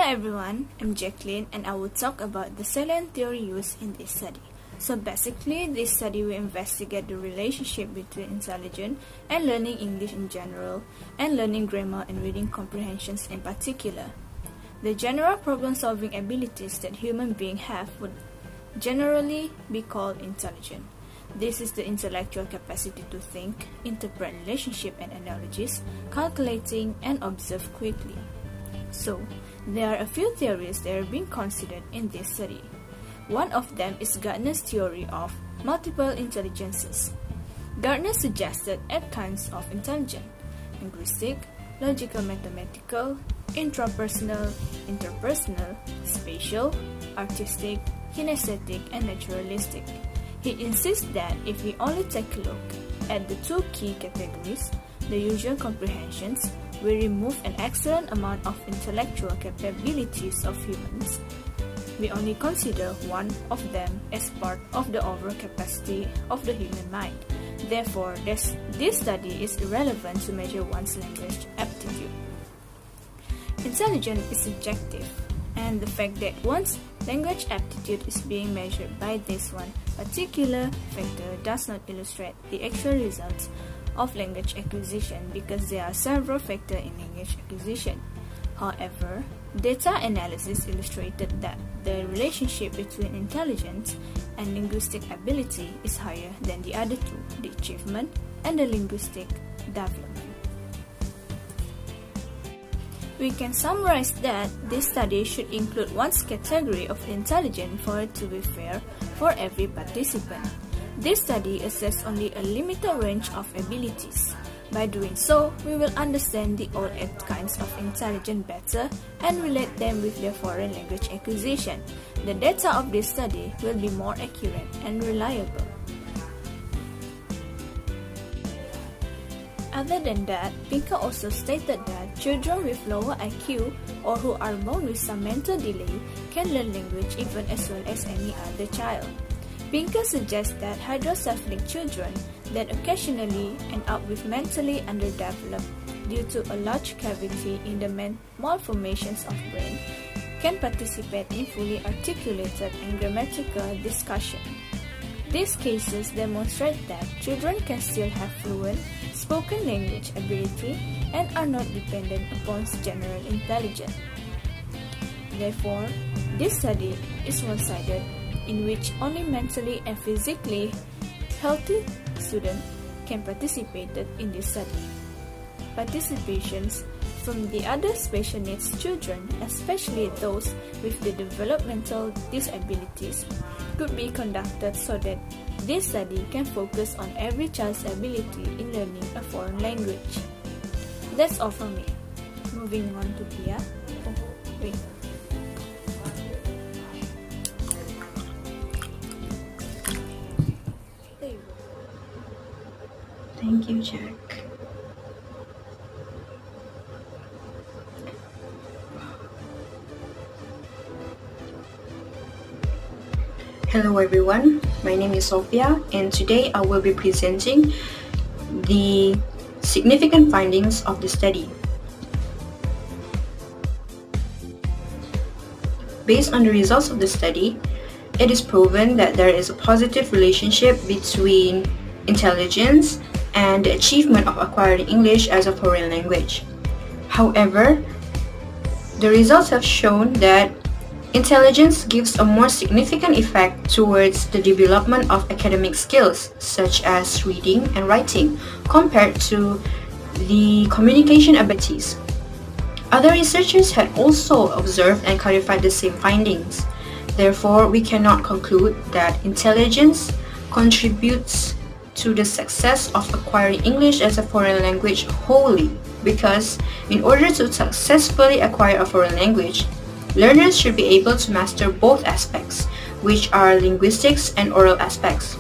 Hi everyone, I'm Jacqueline and I will talk about the salient theory used in this study. So basically, this study will investigate the relationship between intelligence and learning English in general, and learning grammar and reading comprehensions in particular. The general problem-solving abilities that human beings have would generally be called intelligent. This is the intellectual capacity to think, interpret relationship and analogies, calculating, and observe quickly. So, there are a few theories that are being considered in this study. One of them is Gardner's theory of multiple intelligences. Gardner suggested 8 kinds of intelligence: linguistic, logical mathematical, intrapersonal, interpersonal, spatial, artistic, kinesthetic, and naturalistic. He insists that if we only take a look at the 2 key categories, the usual comprehensions, we remove an excellent amount of intellectual capabilities of humans. We only consider one of them as part of the overall capacity of the human mind. Therefore, this study is irrelevant to measure one's language aptitude. Intelligence is subjective, and the fact that one's language aptitude is being measured by this one particular factor does not illustrate the actual results of language acquisition, because there are several factors in language acquisition. However, data analysis illustrated that the relationship between intelligence and linguistic ability is higher than the other two, the achievement and the linguistic development. We can summarize that this study should include one's category of intelligence for it to be fair for every participant. This study assesses only a limited range of abilities. By doing so, we will understand the all 8 kinds of intelligence better and relate them with their foreign language acquisition. The data of this study will be more accurate and reliable. Other than that, Pinker also stated that children with lower IQ or who are born with some mental delay can learn language even as well as any other child. Pinker suggests that hydrocephalic children that occasionally end up with mentally underdeveloped due to a large cavity in the malformations of brain can participate in fully articulated and grammatical discussion. These cases demonstrate that children can still have fluent spoken language ability and are not dependent upon general intelligence. Therefore, this study is one-sided, in which only mentally and physically healthy students can participate in this study. Participations from the other special needs children, especially those with the developmental disabilities, could be conducted so that this study can focus on every child's ability in learning a foreign language. That's all from me. Moving on to Pia. Wait. Thank you, Jack. Hello everyone, my name is Sophia and today I will be presenting the significant findings of the study. Based on the results of the study, it is proven that there is a positive relationship between intelligence and the achievement of acquiring English as a foreign language. However, the results have shown that intelligence gives a more significant effect towards the development of academic skills such as reading and writing compared to the communication abilities. Other researchers had also observed and clarified the same findings. Therefore, we cannot conclude that intelligence contributes to the success of acquiring English as a foreign language wholly, because in order to successfully acquire a foreign language, learners should be able to master both aspects, which are linguistics and oral aspects.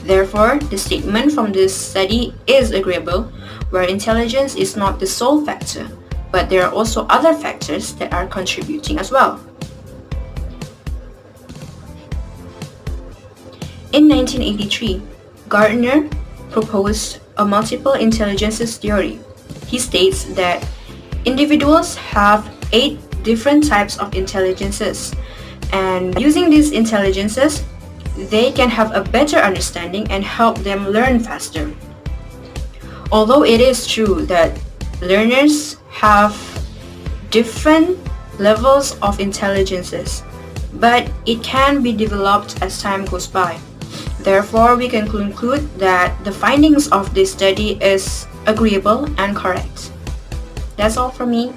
Therefore, the statement from this study is agreeable, where intelligence is not the sole factor, but there are also other factors that are contributing as well. In 1983, Gardner proposed a multiple intelligences theory. He states that individuals have 8 different types of intelligences. And using these intelligences, they can have a better understanding and help them learn faster. Although it is true that learners have different levels of intelligences, but it can be developed as time goes by. Therefore, we can conclude that the findings of this study is agreeable and correct. That's all from me.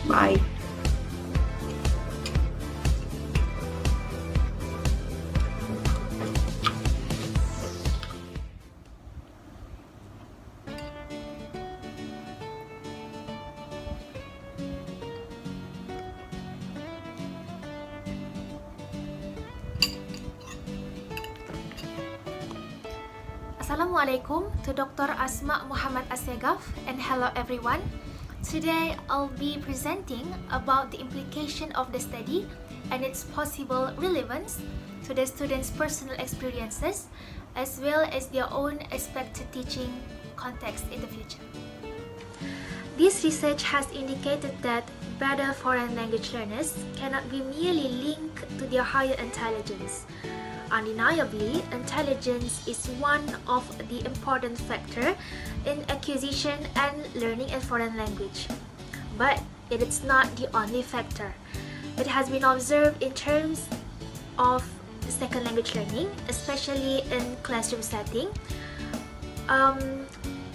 Bye. Assalamualaikum to Dr. Asma Muhammad Assegaf, and hello everyone. Today I'll be presenting about the implication of the study and its possible relevance to the students' personal experiences as well as their own expected teaching context in the future. This research has indicated that better foreign language learners cannot be merely linked to their higher intelligence. Undeniably, intelligence is one of the important factors in acquisition and learning a foreign language. But it is not the only factor. It has been observed in terms of second language learning, especially in classroom setting.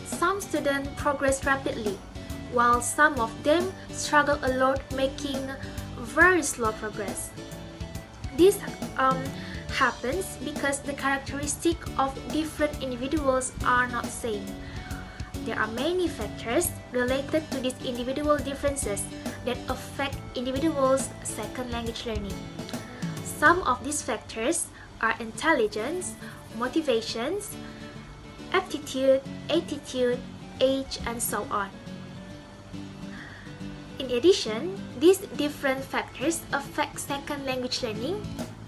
Some students progress rapidly, while some of them struggle a lot, making very slow progress. This happens because the characteristics of different individuals are not same. There are many factors related to these individual differences that affect individuals' second language learning. Some of these factors are intelligence, motivations, aptitude, attitude, age, and so on. In addition, these different factors affect second language learning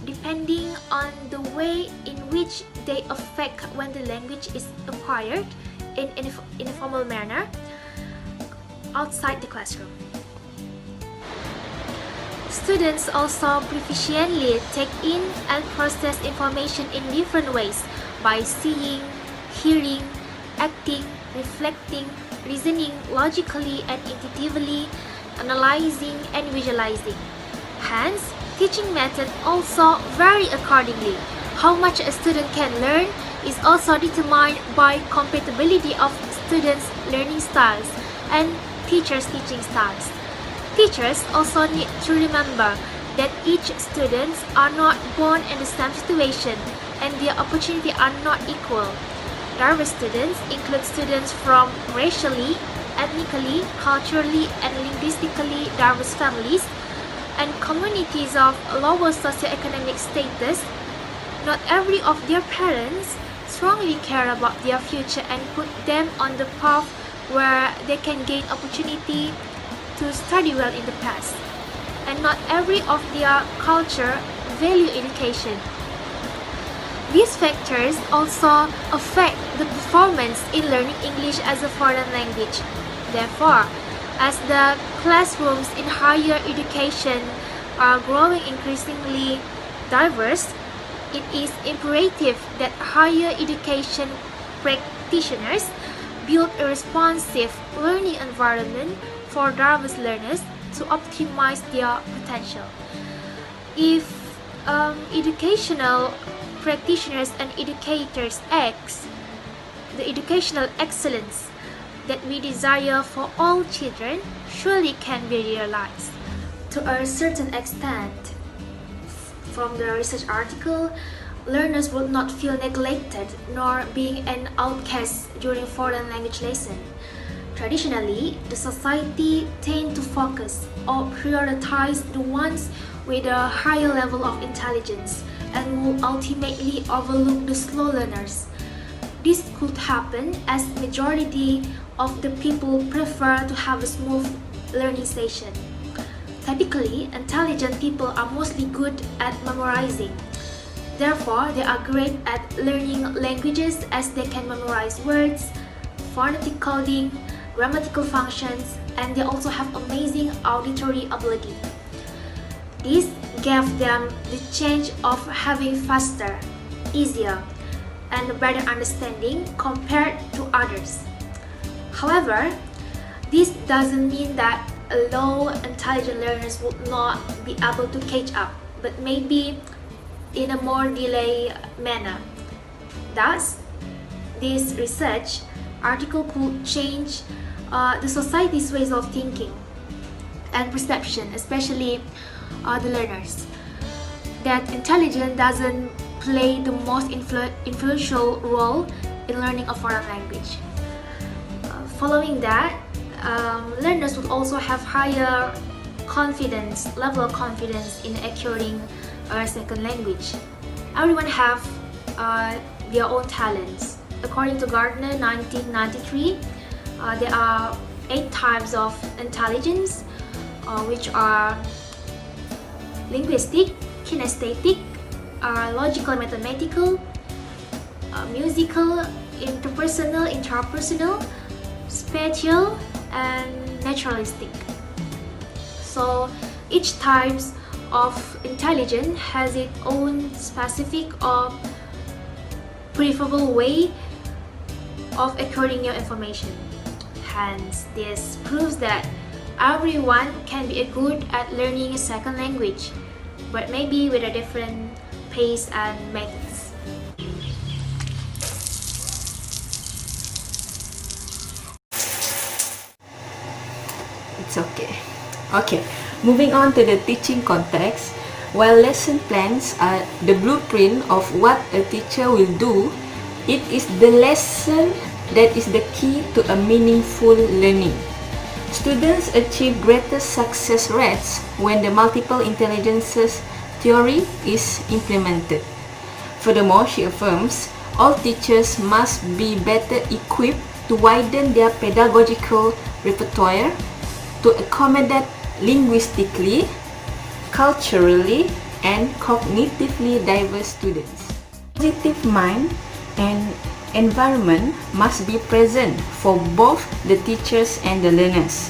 depending on the way in which they affect when the language is acquired in a formal manner outside the classroom. Students also proficiently take in and process information in different ways by seeing, hearing, acting, reflecting, reasoning logically and intuitively, analyzing, and visualizing. Hence, teaching method also vary accordingly. How much a student can learn is also determined by compatibility of students' learning styles and teachers' teaching styles. Teachers also need to remember that each students are not born in the same situation and their opportunities are not equal. Diverse students include students from racially, ethnically, culturally, and linguistically diverse families and communities of lower socioeconomic status. Not every of their parents strongly care about their future and put them on the path where they can gain opportunity to study well in the past. And not every of their culture value education. These factors also affect the performance in learning English as a foreign language. Therefore, as the classrooms in higher education are growing increasingly diverse, it is imperative that higher education practitioners build a responsive learning environment for diverse learners to optimize their potential. If educational practitioners and educators act, the educational excellence that we desire for all children surely can be realized. To a certain extent, from the research article, learners would not feel neglected nor being an outcast during foreign language lesson. Traditionally, the society tend to focus or prioritize the ones with a higher level of intelligence and will ultimately overlook the slow learners. This could happen as majority of the people prefer to have a smooth learning session. Typically, intelligent people are mostly good at memorizing. Therefore, they are great at learning languages as they can memorize words, phonetic coding, grammatical functions, and they also have amazing auditory ability. This gave them the chance of having faster, easier, and better understanding compared to others. However, this doesn't mean that low intelligent learners would not be able to catch up, but maybe in a more delayed manner. Thus, this research article could change the society's ways of thinking and perception, especially the learners. That intelligence doesn't play the most influential role in learning a foreign language. Following that, learners would also have higher level of confidence in acquiring a second language. Everyone have their own talents. According to Gardner 1993, there are 8 types of intelligence, which are linguistic, kinesthetic, logical, mathematical, musical, interpersonal, intrapersonal, spatial, and naturalistic. So each type of intelligence has its own specific or preferable way of acquiring your information. Hence, this proves that everyone can be good at learning a second language, but maybe with a different pace and methods. It's okay. Okay, moving on to the teaching context. While lesson plans are the blueprint of what a teacher will do, it is the lesson that is the key to a meaningful learning. Students achieve greater success rates when the multiple intelligences theory is implemented. Furthermore, she affirms all teachers must be better equipped to widen their pedagogical repertoire to accommodate linguistically, culturally, and cognitively diverse students. Positive mind and environment must be present for both the teachers and the learners.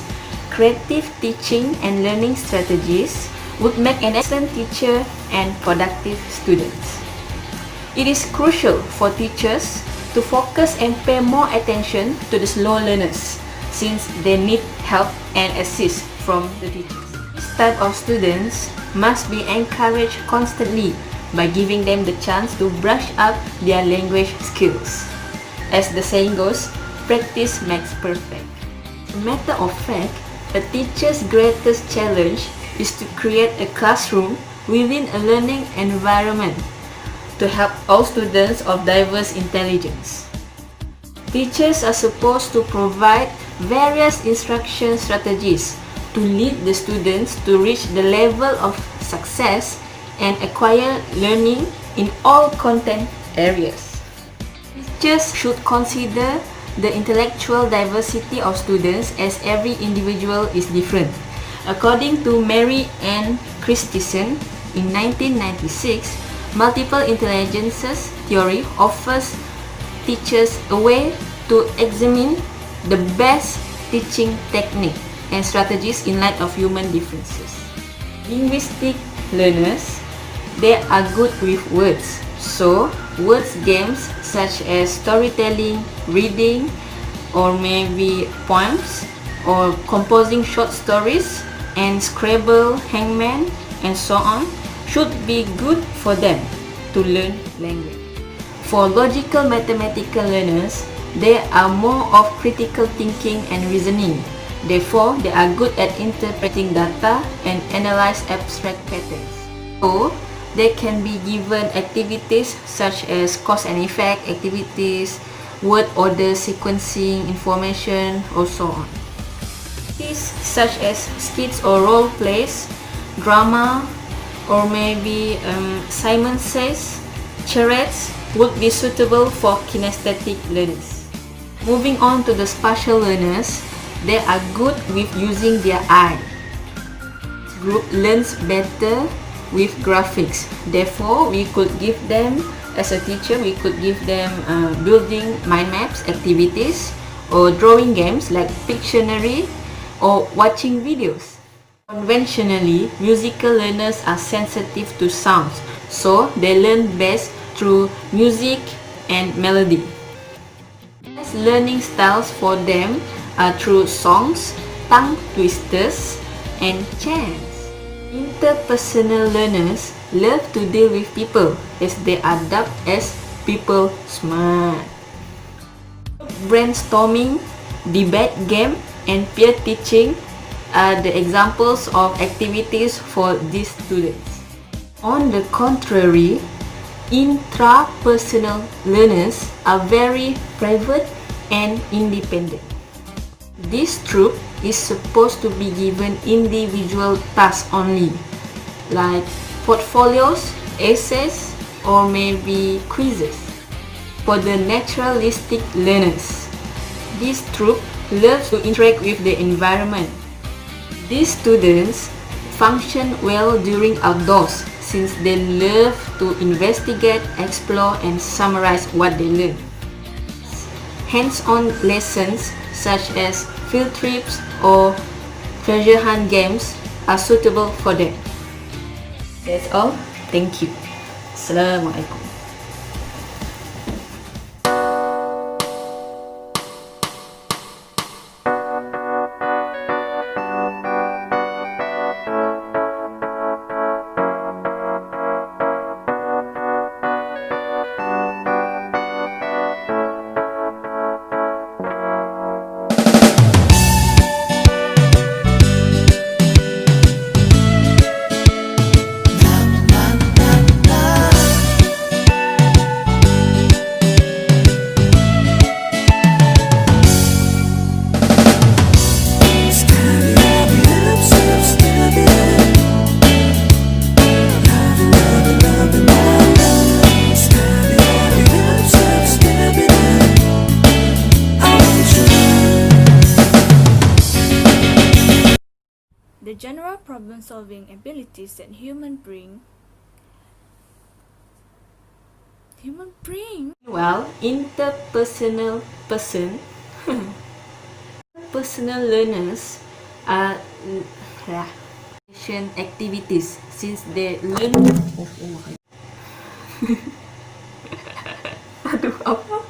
Creative teaching and learning strategies would make an excellent teacher and productive students. It is crucial for teachers to focus and pay more attention to the slow learners, since they need help and assist from the teachers. This type of students must be encouraged constantly by giving them the chance to brush up their language skills. As the saying goes, practice makes perfect. Matter of fact, a teacher's greatest challenge is to create a classroom within a learning environment to help all students of diverse intelligence. Teachers are supposed to provide various instruction strategies to lead the students to reach the level of success and acquire learning in all content areas. Teachers should consider the intellectual diversity of students, as every individual is different. According to Mary Ann Christensen in 1996, multiple intelligences theory offers teachers a way to examine the best teaching technique and strategies in light of human differences. Linguistic learners, they are good with words, so words games such as storytelling, reading, or maybe poems, or composing short stories, and Scrabble, Hangman, and so on should be good for them to learn language. For logical mathematical learners, they are more of critical thinking and reasoning. Therefore, they are good at interpreting data and analyze abstract patterns. So, they can be given activities such as cause and effect activities, word order sequencing information, or so on. Activities such as skits or role plays, drama, or maybe Simon Says, charades would be suitable for kinesthetic learners. Moving on to the spatial learners, they are good with using their eye. This group learns better with graphics. Therefore, we could give them, as a teacher, we could give them building mind maps activities, or drawing games like Pictionary or watching videos. Conventionally, musical learners are sensitive to sounds, so they learn best through music and melody. Best learning styles for them are through songs, tongue twisters, and chants. Interpersonal learners love to deal with people as they adapt as people smart. Brainstorming, debate game, and peer teaching are the examples of activities for these students. On the contrary, intrapersonal learners are very private and independent. This group is supposed to be given individual tasks only, like portfolios, essays, or maybe quizzes. For the naturalistic learners, this group loves to interact with the environment. These students function well during outdoors since they love to investigate, explore, and summarize what they learn. Hands-on lessons such as field trips or treasure hunt games are suitable for them. That's all. Thank you. Assalamualaikum. The general problem-solving abilities that human bring. Well, personal learners are activities since they learn. Aduh, apa?